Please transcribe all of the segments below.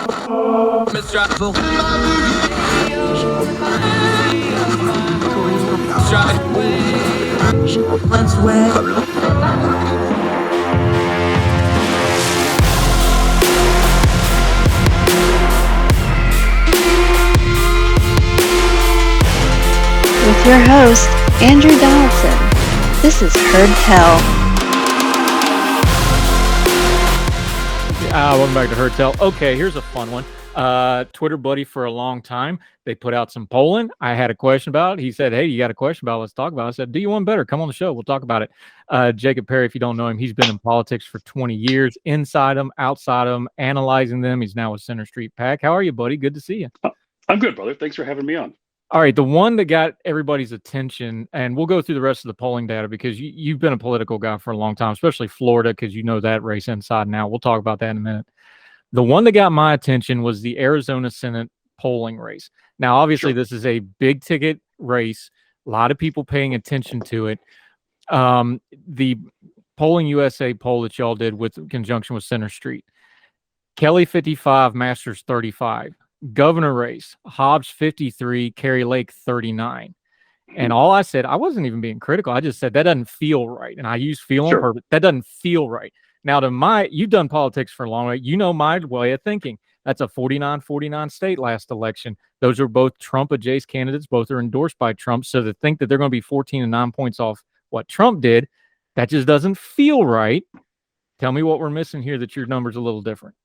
Mistrustful. Let's win. With your host, Andrew Donaldson. This is Heard Tell. Welcome back to Heard Tell. Okay, here's a fun one. Twitter buddy for a long time. They put out some polling. I had a question about it. He said, "Hey, you got a question about it? Let's talk about it." I said, "Do you want better? Come on the show. We'll talk about it." Jacob Perry, if you don't know him, he's been in politics for 20 years, inside them, outside them, analyzing them. He's now with Center Street PAC. How are you, buddy? Good to see you. I'm good, brother. Thanks for having me on. All right, the one that got everybody's attention, and we'll go through the rest of the polling data because you've been a political guy for a long time, especially Florida, because you know that race inside and out. We'll talk about that in a minute. The one that got my attention was the Arizona Senate polling race. Now, obviously, This is a big ticket race. A lot of people paying attention to it. The Polling USA poll that y'all did with conjunction with Center Street. Kelly 55, Masters 35. Governor race, Hobbs 53, Kari Lake 39. And all I said, I wasn't even being critical. I just said that doesn't feel right. And I use feel on purpose. That doesn't feel right. Now, you've done politics for a long way. You know my way of thinking. That's a 49-49 state last election. Those are both Trump-adjacent candidates. Both are endorsed by Trump. So to think that they're going to be 14 and 9 points off what Trump did, that just doesn't feel right. Tell me what we're missing here that your number's a little different.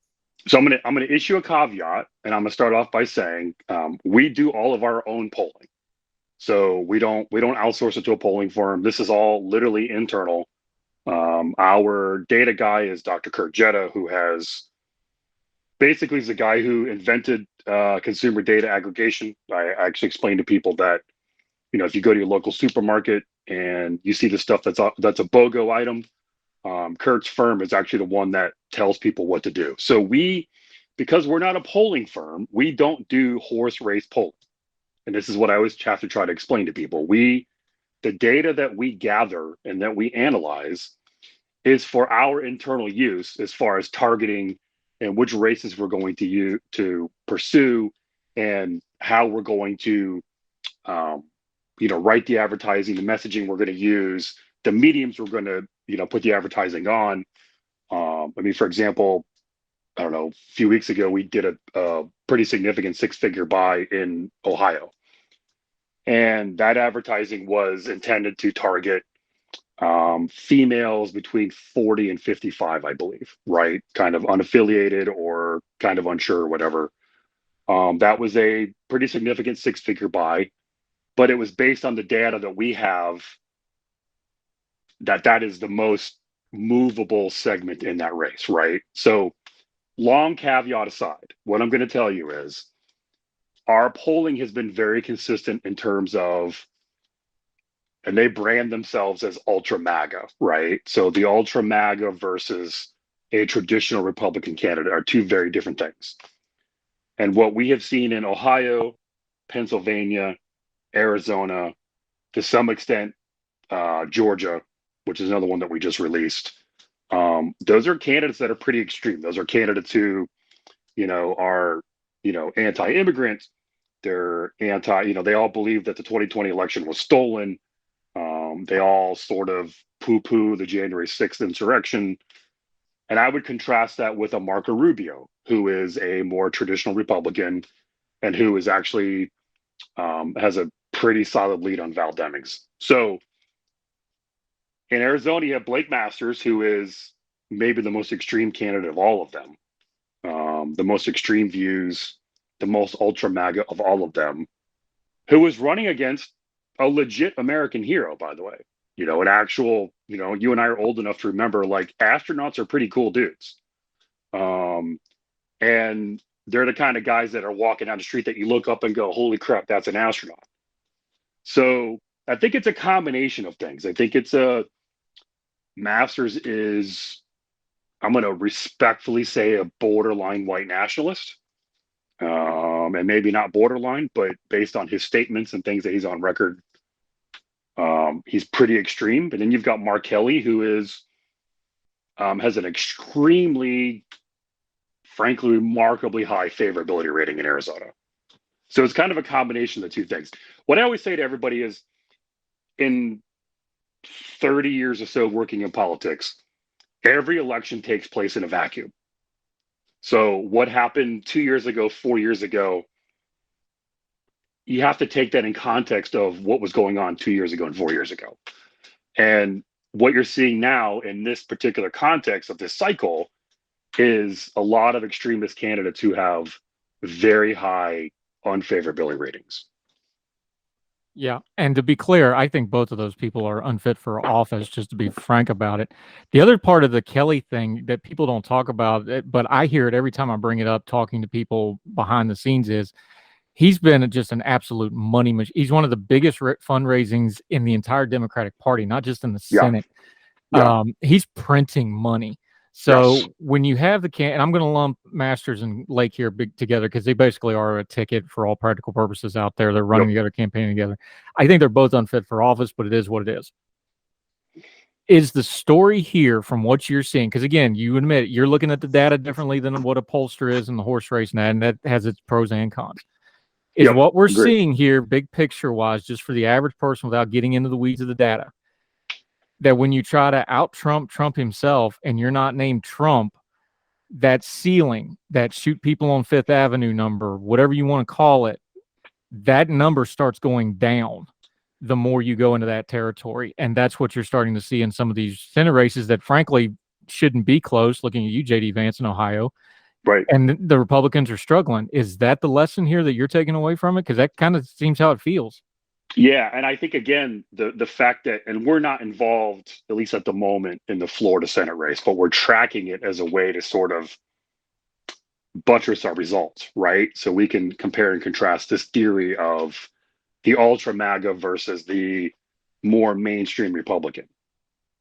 So I'm gonna issue a caveat, and I'm gonna start off by saying we do all of our own polling. So we don't outsource it to a polling firm. This is all literally internal. Our data guy is Dr. Kurt Jetta, who is the guy who invented consumer data aggregation. I actually explain to people that, if you go to your local supermarket and you see the stuff that's a BOGO item, Kurt's firm is actually the one that tells people what to do. So because we're not a polling firm, we don't do horse race polling. And this is what I always have to try to explain to people. The data that we gather and that we analyze is for our internal use as far as targeting and which races we're going to pursue and how we're going to, write the advertising, the messaging we're going to use, the mediums we're going to, put the advertising on. For example, I don't know, a few weeks ago, we did a pretty significant 6-figure buy in Ohio. And that advertising was intended to target females between 40 and 55, I believe, right? Kind of unaffiliated or kind of unsure or whatever. That was a pretty significant 6-figure buy, but it was based on the data that we have that is the most movable segment in that race, right? So long caveat aside, what I'm going to tell you is our polling has been very consistent in terms of, and they brand themselves as ultra MAGA, right? So the ultra MAGA versus a traditional Republican candidate are two very different things. And what we have seen in Ohio, Pennsylvania, Arizona, to some extent, Georgia, which is another one that we just released. Those are candidates that are pretty extreme. Those are candidates who, are, anti-immigrant. They're anti, they all believe that the 2020 election was stolen. They all sort of poo-poo the January 6th insurrection. And I would contrast that with a Marco Rubio, who is a more traditional Republican and who is actually has a pretty solid lead on Val Demings. So in Arizona, you have Blake Masters, who is maybe the most extreme candidate of all of them, the most extreme views, the most ultra MAGA of all of them, who was running against a legit American hero, by the way. An actual, you and I are old enough to remember, like, astronauts are pretty cool dudes. And they're the kind of guys that are walking down the street that you look up and go, holy crap, that's an astronaut. So I think it's a combination of things. I think Masters is, I'm going to respectfully say, a borderline white nationalist. And maybe not borderline, but based on his statements and things that he's on record, he's pretty extreme. But then you've got Mark Kelly, who has an extremely frankly, remarkably high favorability rating in Arizona. So it's kind of a combination of the two things. What I always say to everybody is, in 30 years or so working in politics, every election takes place in a vacuum. So what happened 2 years ago, 4 years ago, you have to take that in context of what was going on 2 years ago and 4 years ago. And what you're seeing now in this particular context of this cycle is a lot of extremist candidates who have very high unfavorability ratings. Yeah. And to be clear, I think both of those people are unfit for office, just to be frank about it. The other part of the Kelly thing that people don't talk about, but I hear it every time I bring it up talking to people behind the scenes, is he's been just an absolute money machine. He's one of the biggest fundraisings in the entire Democratic Party, not just in the Senate. Yeah. He's printing money. So Yes. when you have and I'm going to lump Masters and Lake here together because they basically are a ticket for all practical purposes out there. They're running together, campaigning together. I think they're both unfit for office, but it is what it is. Is the story here from what you're seeing? Because again, you admit you're looking at the data differently than what a pollster is in the horse race now, and that has its pros and cons. Is what we're seeing here, big picture wise, just for the average person without getting into the weeds of the data, that when you try to out-Trump Trump himself and you're not named Trump, that ceiling, that shoot people on Fifth Avenue number, whatever you want to call it, that number starts going down the more you go into that territory. And that's what you're starting to see in some of these Senate races that frankly shouldn't be close, looking at you, J.D. Vance in Ohio. Right. And the Republicans are struggling. Is that the lesson here that you're taking away from it? Because that kind of seems how it feels. Yeah, and I think again the fact that, and we're not involved, at least at the moment, in the Florida Senate race, but we're tracking it as a way to sort of buttress our results, right? So we can compare and contrast this theory of the ultra MAGA versus the more mainstream Republican.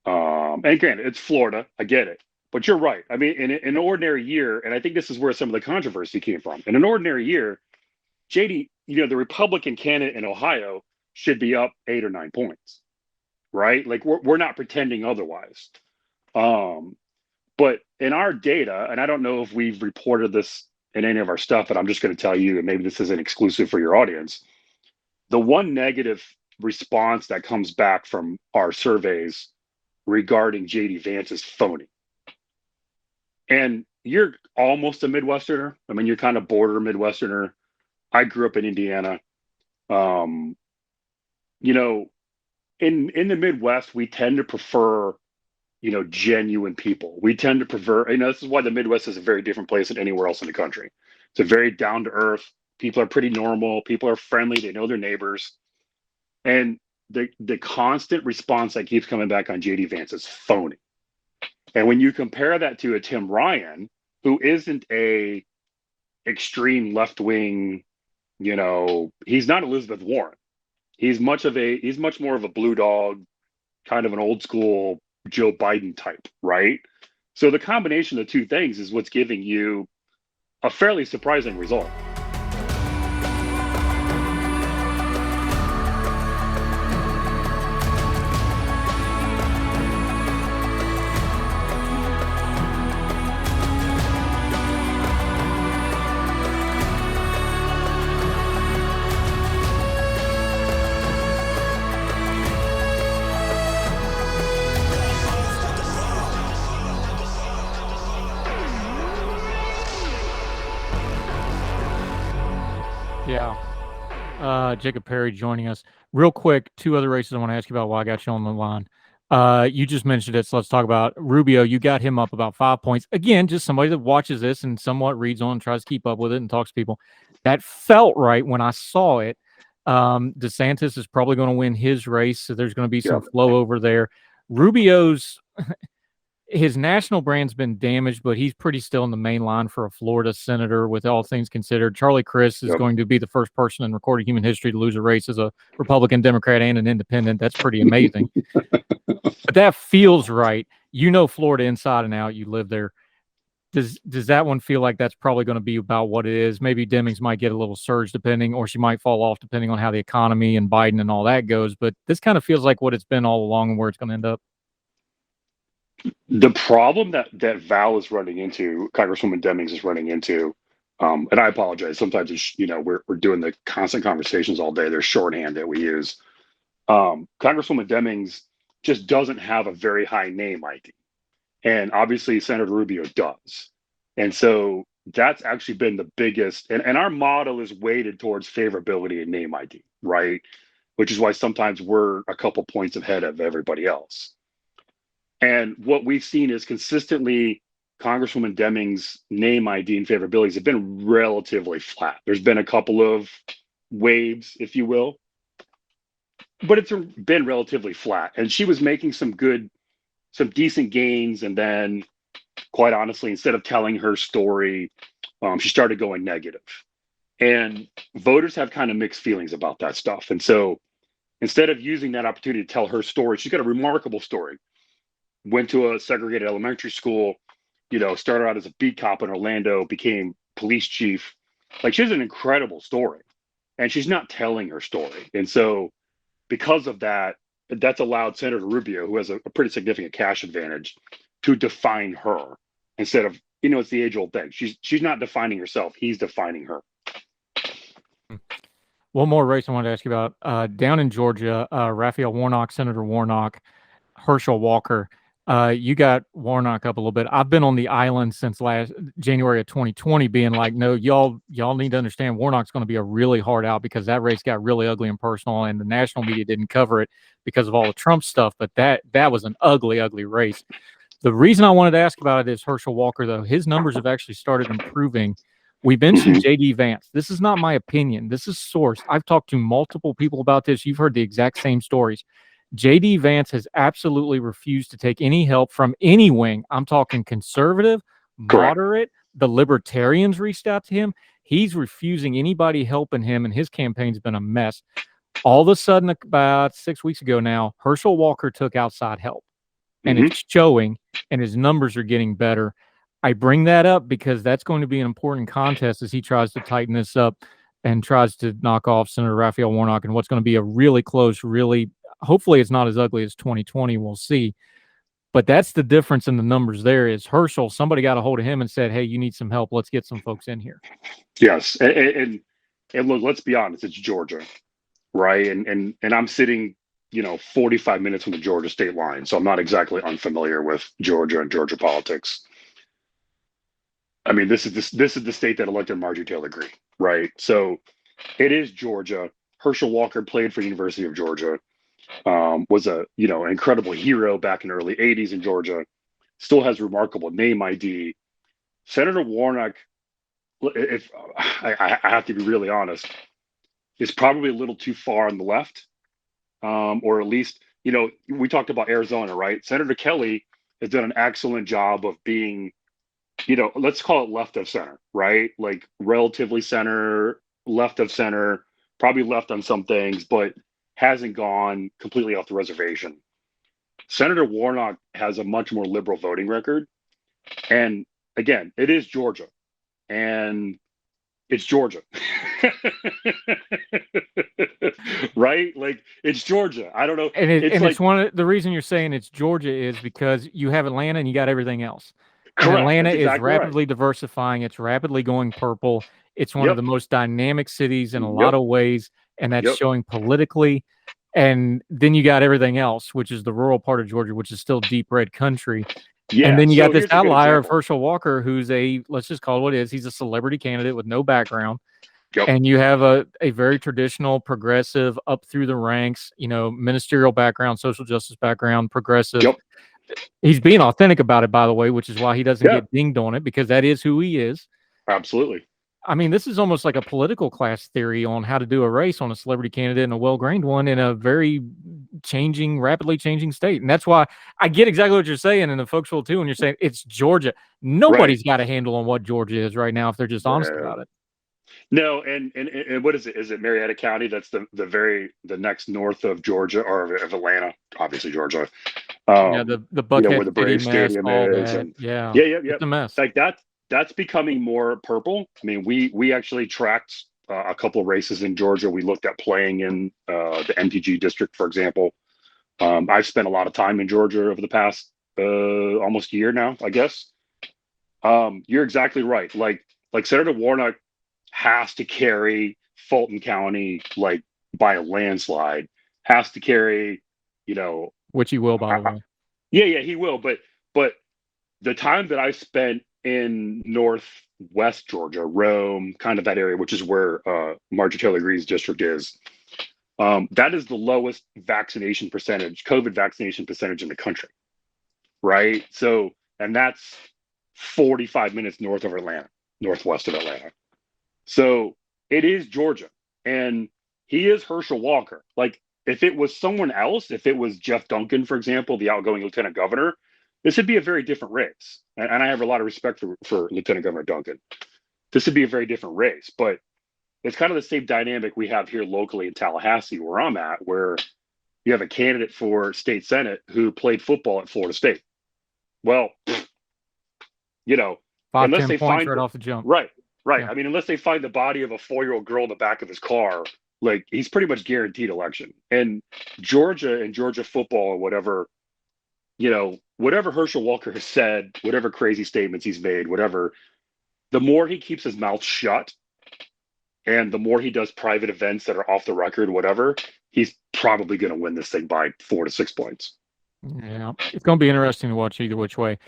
And again, it's Florida, I get it, but you're right. I mean, in an ordinary year, and I think this is where some of the controversy came from. In an ordinary year, JD, the Republican candidate in Ohio should be up 8 or 9 points, right? Like we're not pretending otherwise. But in our data, and I don't know if we've reported this in any of our stuff, but I'm just going to tell you, and maybe this isn't exclusive for your audience, the one negative response that comes back from our surveys regarding JD Vance is phony. And you're almost a Midwesterner. I mean, you're kind of border Midwesterner. I grew up in Indiana. In the Midwest, we tend to prefer, genuine people. We tend to prefer, this is why the Midwest is a very different place than anywhere else in the country. It's a very down to earth. People are pretty normal. People are friendly. They know their neighbors. And the constant response that keeps coming back on JD Vance is phony. And when you compare that to a Tim Ryan, who isn't a extreme left wing, he's not Elizabeth Warren. He's much more of a blue dog, kind of an old school Joe Biden type, right? So the combination of the two things is what's giving you a fairly surprising result. Yeah. Jacob Perry joining us. Real quick, 2 other races I want to ask you about while I got you on the line. You just mentioned it, so let's talk about Rubio. You got him up about 5 points. Again, just somebody that watches this and somewhat reads on and tries to keep up with it and talks to people. That felt right when I saw it. DeSantis is probably going to win his race, so there's going to be some flow over there. Rubio's his national brand's been damaged, but he's pretty still in the main line for a Florida senator with all things considered. Charlie Crist is going to be the first person in recorded human history to lose a race as a Republican, Democrat, and an independent. That's pretty amazing. But that feels right. Florida inside and out. You live there. Does that one feel like that's probably going to be about what it is? Maybe Demings might get a little surge depending, or she might fall off depending on how the economy and Biden and all that goes. But this kind of feels like what it's been all along and where it's going to end up. The problem that Val is running into, Congresswoman Demings is running into, and I apologize. Sometimes it's, we're doing the constant conversations all day. There's shorthand that we use. Congresswoman Demings just doesn't have a very high name ID, and obviously Senator Rubio does, and so that's actually been the biggest. And our model is weighted towards favorability and name ID, right? Which is why sometimes we're a couple points ahead of everybody else. And what we've seen is consistently Congresswoman Deming's name ID and favorabilities have been relatively flat. There's been a couple of waves, if you will, but it's been relatively flat. And she was making some decent gains. And then, quite honestly, instead of telling her story, she started going negative. And voters have kind of mixed feelings about that stuff. And so instead of using that opportunity to tell her story, she's got a remarkable story. Went to a segregated elementary school, started out as a beat cop in Orlando, became police chief. Like, she has an incredible story, and she's not telling her story. And so because of that, that's allowed Senator Rubio, who has a pretty significant cash advantage, to define her instead of, it's the age old thing. She's not defining herself. He's defining her. One more race I wanted to ask you about. Down in Georgia, Raphael Warnock, Senator Warnock, Herschel Walker. You got Warnock up a little bit. I've been on the island since last January of 2020, being like, no, y'all need to understand Warnock's going to be a really hard out, because that race got really ugly and personal, and the national media didn't cover it because of all the Trump stuff. But that was an ugly, ugly race. The reason I wanted to ask about it is Herschel Walker, though. His numbers have actually started improving. We mentioned J.D. Vance. This is not my opinion. This is source. I've talked to multiple people about this. You've heard the exact same stories. J.D. Vance has absolutely refused to take any help from any wing. I'm talking conservative, moderate. The libertarians reached out to him. He's refusing anybody helping him, and his campaign's been a mess. All of a sudden, about 6 weeks ago now, Herschel Walker took outside help, and it's showing, and his numbers are getting better. I bring that up because that's going to be an important contest as he tries to tighten this up and tries to knock off Senator Raphael Warnock, and what's going to be a really close, hopefully it's not as ugly as 2020. We'll see. But that's the difference in the numbers there is Herschel, somebody got a hold of him and said, hey, you need some help. Let's get some folks in here. Yes. And look, let's be honest, it's Georgia, right? And I'm sitting, 45 minutes from the Georgia state line. So I'm not exactly unfamiliar with Georgia and Georgia politics. I mean, this is the state that elected Marjorie Taylor Greene, right? So it is Georgia. Herschel Walker played for University of Georgia, was an incredible hero back in the early 80s in Georgia, still has remarkable name ID. Senator Warnock, if I have to be really honest, is probably a little too far on the left, or at least, we talked about Arizona, right? Senator Kelly has done an excellent job of being, let's call it left of center, right? Like relatively center, left of center, probably left on some things, but hasn't gone completely off the reservation. Senator Warnock has a much more liberal voting record. And again, it is Georgia. And it's Georgia. Right? Like, it's Georgia. I don't know. And it's one of the reason you're saying it's Georgia is because you have Atlanta and you got everything else. And correct. Atlanta That's exactly is rapidly diversifying. It's rapidly going purple. It's one Yep. of the most dynamic cities in a lot of ways, and that's showing politically. And then you got everything else, which is the rural part of Georgia, which is still deep red country. Yeah. And then you So got this here's a good outlier of example. Herschel Walker, who's let's just call it what it is. He's a celebrity candidate with no background. Yep. And you have a very traditional, progressive, up through the ranks, ministerial background, social justice background, progressive. Yep. He's being authentic about it, by the way, which is why he doesn't get dinged on it, because that is who he is. Absolutely. I mean, this is almost like a political class theory on how to do a race on a celebrity candidate and a well-grained one in a very rapidly changing state. And that's why I get exactly what you're saying, and the folks will too, when you're saying it's Georgia. Nobody's got a handle on what Georgia is right now if they're just honest about it. No, and what is it? Is it Marietta County? That's the next north of Georgia, or of Atlanta, obviously Georgia. The Buckhead where the Braves Stadium is, and it's a mess. Like that's becoming more purple. I mean, we actually tracked a couple of races in Georgia. We looked at playing in the MTG district, for example. I've spent a lot of time in Georgia over the past almost a year now, I guess. You're exactly right. Like Senator Warnock has to carry Fulton County like by a landslide. Has to carry, which he will, by the way. Yeah, he will. But the time that I spent in northwest Georgia, Rome, kind of that area, which is where Marjorie Taylor Greene's district is, that is the lowest vaccination percentage, COVID vaccination percentage in the country, right? So, and that's 45 minutes north of Atlanta, northwest of Atlanta. So it is Georgia, and he is Herschel Walker. Like, if it was someone else, if it was Jeff Duncan, for example, the outgoing lieutenant governor, this would be a very different race. And I have a lot of respect for Lieutenant Governor Duncan. This would be a very different race, but it's kind of the same dynamic we have here locally in Tallahassee, where I'm at, where you have a candidate for state senate who played football at Florida State. Well, 5-10 unless they points find right off the jump. Right. Yeah. I mean, unless they find the body of a 4-year-old girl in the back of his car, like, he's pretty much guaranteed election. And Georgia and Georgia football or whatever, whatever Herschel Walker has said, whatever crazy statements he's made, whatever, the more he keeps his mouth shut and the more he does private events that are off the record, whatever, he's probably going to win this thing by 4 to 6 points. Yeah, it's going to be interesting to watch either which way.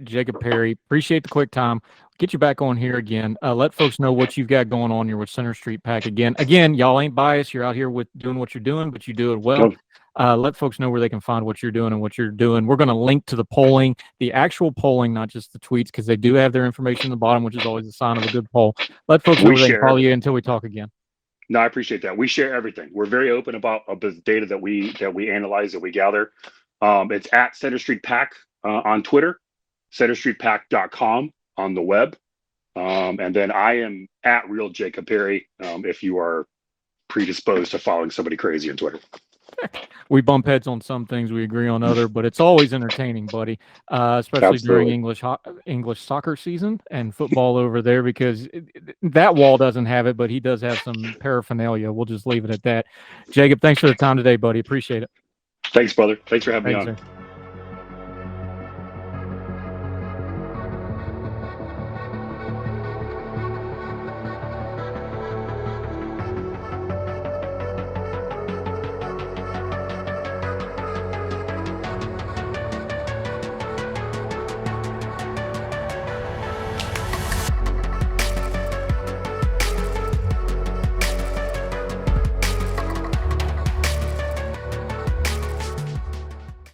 Jacob Perry, appreciate the quick time. Get you back on here again. Let folks know what you've got going on here with Center Street PAC again. Again, y'all ain't biased. You're out here with doing what you're doing, but you do it well. Let folks know where they can find what you're doing and what you're doing. We're going to link to the polling, the actual polling, not just the tweets, because they do have their information at the bottom, which is always a sign of a good poll. Let folks know where they can follow you until we talk again. No, I appreciate that. We share everything. We're very open about the data that we analyze, that we gather. It's at Center Street PAC on Twitter, centerstreetpac.com on the web. And then I am at Real Jacob Perry if you are predisposed to following somebody crazy on Twitter. We bump heads on some things, we agree on other, but it's always entertaining, buddy, especially during English soccer season and football over there, because that wall doesn't have it, but he does have some paraphernalia. We'll just leave it at that. Jacob, thanks for the time today, buddy. Appreciate it. Thanks, brother. Thanks for having me on. Sir.